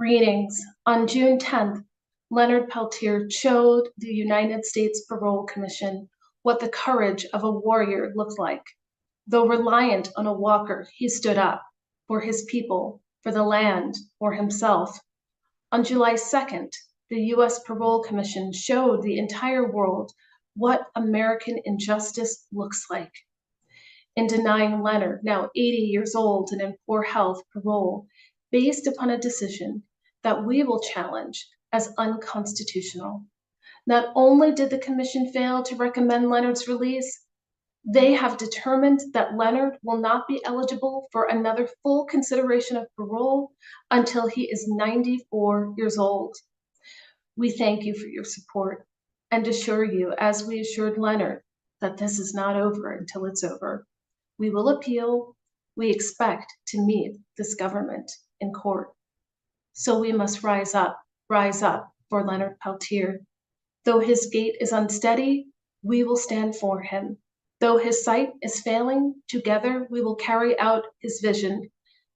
Greetings. On June 10th, Leonard Peltier showed the United States Parole Commission what the courage of a warrior looked like. Though reliant on a walker, he stood up for his people, for the land, for himself. On July 2nd, the U.S. Parole Commission showed the entire world what American injustice looks like. In denying Leonard, now 80 years old and in poor health, parole, based upon a decision that we will challenge as unconstitutional. Not only did the commission fail to recommend Leonard's release, they have determined that Leonard will not be eligible for another full consideration of parole until he is 94 years old. We thank you for your support and assure you, as we assured Leonard, that this is not over until it's over. We will appeal. We expect to meet this government in court. So we must rise up for Leonard Peltier. Though his gait is unsteady, we will stand for him. Though his sight is failing, together we will carry out his vision,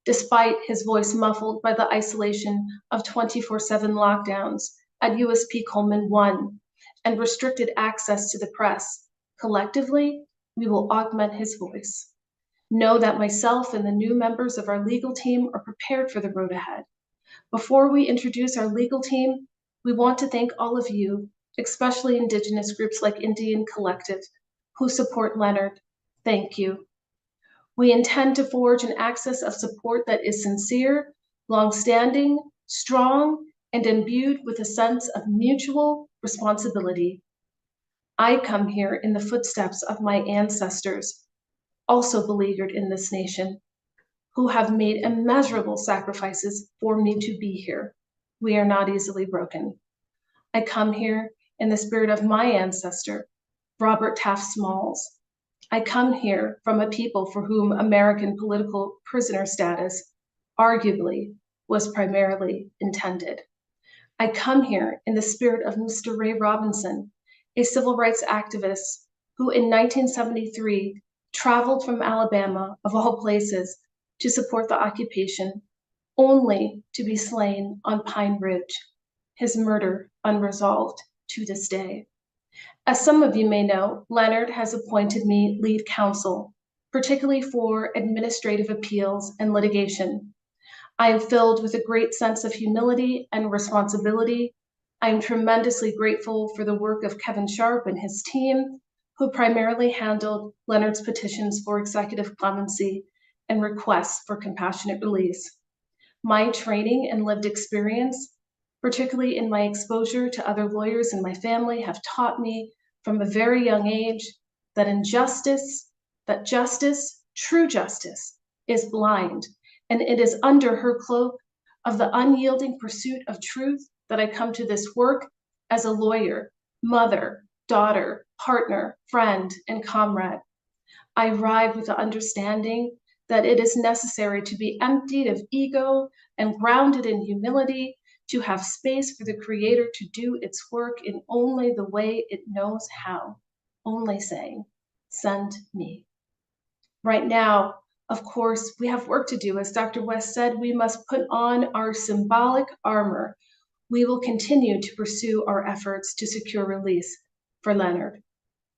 despite his voice muffled by the isolation of 24/7 lockdowns at USP Coleman 1 and restricted access to the press. Collectively, we will augment his voice. Know that myself and the new members of our legal team are prepared for the road ahead. Before we introduce our legal team, we want to thank all of you, especially Indigenous groups like Indian Collective, who support Leonard. Thank you. We intend to forge an axis of support that is sincere, long-standing, strong, and imbued with a sense of mutual responsibility. I come here in the footsteps of my ancestors, also beleaguered in this nation, who have made immeasurable sacrifices for me to be here. We are not easily broken. I come here in the spirit of my ancestor, Robert Taft Smalls. I come here from a people for whom American political prisoner status arguably was primarily intended. I come here in the spirit of Mr. Ray Robinson, a civil rights activist who in 1973 traveled from Alabama, of all places, to support the occupation, only to be slain on Pine Ridge, his murder unresolved to this day. As some of you may know, Leonard has appointed me lead counsel, particularly for administrative appeals and litigation. I am filled with a great sense of humility and responsibility. I am tremendously grateful for the work of Kevin Sharp and his team, who primarily handled Leonard's petitions for executive clemency and requests for compassionate release. My training and lived experience, particularly in my exposure to other lawyers in my family, have taught me from a very young age that justice, true justice, is blind, and it is under her cloak of the unyielding pursuit of truth that I come to this work as a lawyer, mother, daughter, partner, friend, and comrade. I arrive with the understanding that it is necessary to be emptied of ego and grounded in humility, to have space for the Creator to do its work in only the way it knows how, only saying, "Send me." Right now, of course, we have work to do. As Dr. West said, we must put on our symbolic armor. We will continue to pursue our efforts to secure release for Leonard.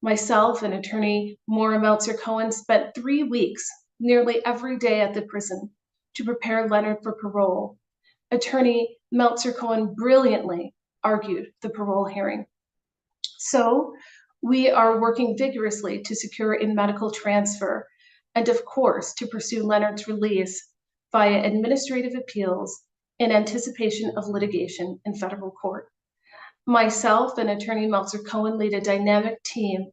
Myself and attorney Maura Meltzer-Cohen spent 3 weeks, nearly every day at the prison, to prepare Leonard for parole. Attorney Meltzer-Cohen brilliantly argued the parole hearing. So we are working vigorously to secure a medical transfer and, of course, to pursue Leonard's release via administrative appeals in anticipation of litigation in federal court. Myself and attorney Meltzer-Cohen lead a dynamic team.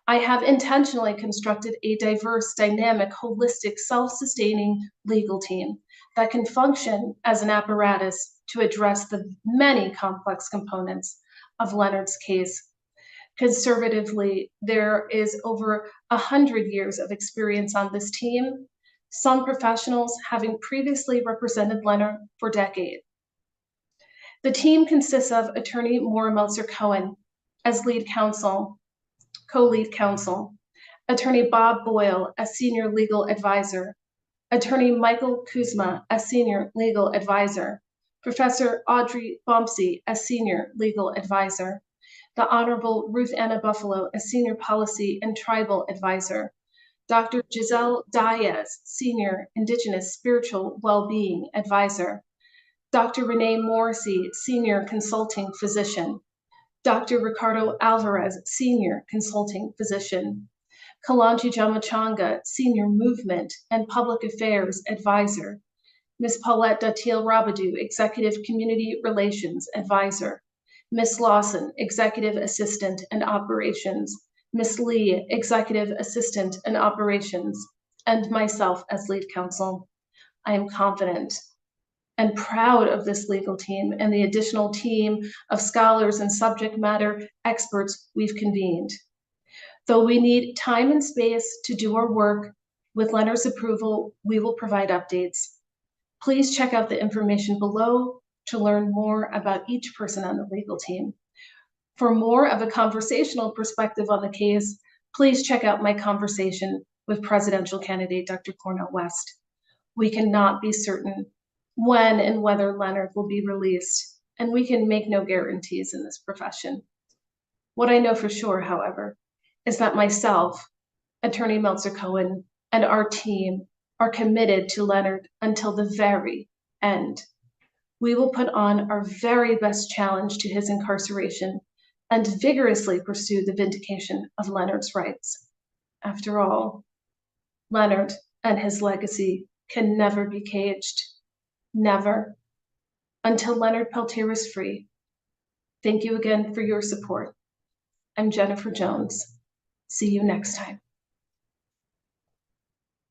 I have intentionally constructed a diverse, dynamic, holistic, self-sustaining legal team that can function as an apparatus to address the many complex components of Leonard's case. Conservatively, there is over 100 years of experience on this team, some professionals having previously represented Leonard for decades. The team consists of attorney Maura Meltzer-Cohen as lead counsel, co-lead counsel, attorney Bob Boyle as senior legal advisor, attorney Michael Kuzma as senior legal advisor, Professor Audrey Bompsey as Senior Legal Advisor, the Honorable Ruth Anna Buffalo as Senior Policy and Tribal Advisor, Dr. Giselle Diaz, Senior Indigenous Spiritual Wellbeing Advisor, Dr. Renee Morrissey, Senior Consulting Physician, Dr. Ricardo Alvarez, Senior Consulting Physician, Kalanji Jamachanga, Senior Movement and Public Affairs Advisor, Ms. Paulette Datil Rabadou, Executive Community Relations Advisor, Ms. Lawson, Executive Assistant and Operations, Ms. Lee, Executive Assistant and Operations, and myself as lead counsel. I am confident and proud of this legal team and the additional team of scholars and subject matter experts we've convened. Though we need time and space to do our work, with Leonard's approval, we will provide updates. Please check out the information below to learn more about each person on the legal team. For more of a conversational perspective on the case, please check out my conversation with presidential candidate Dr. Cornel West. We cannot be certain when and whether Leonard will be released, and we can make no guarantees in this profession. What I know for sure, however, is that myself, Attorney Meltzer Cohen, and our team are committed to Leonard until the very end. We will put on our very best challenge to his incarceration and vigorously pursue the vindication of Leonard's rights. After all, Leonard and his legacy can never be caged. Never. Until Leonard Peltier is free. Thank you again for your support. I'm Jennifer Jones. See you next time.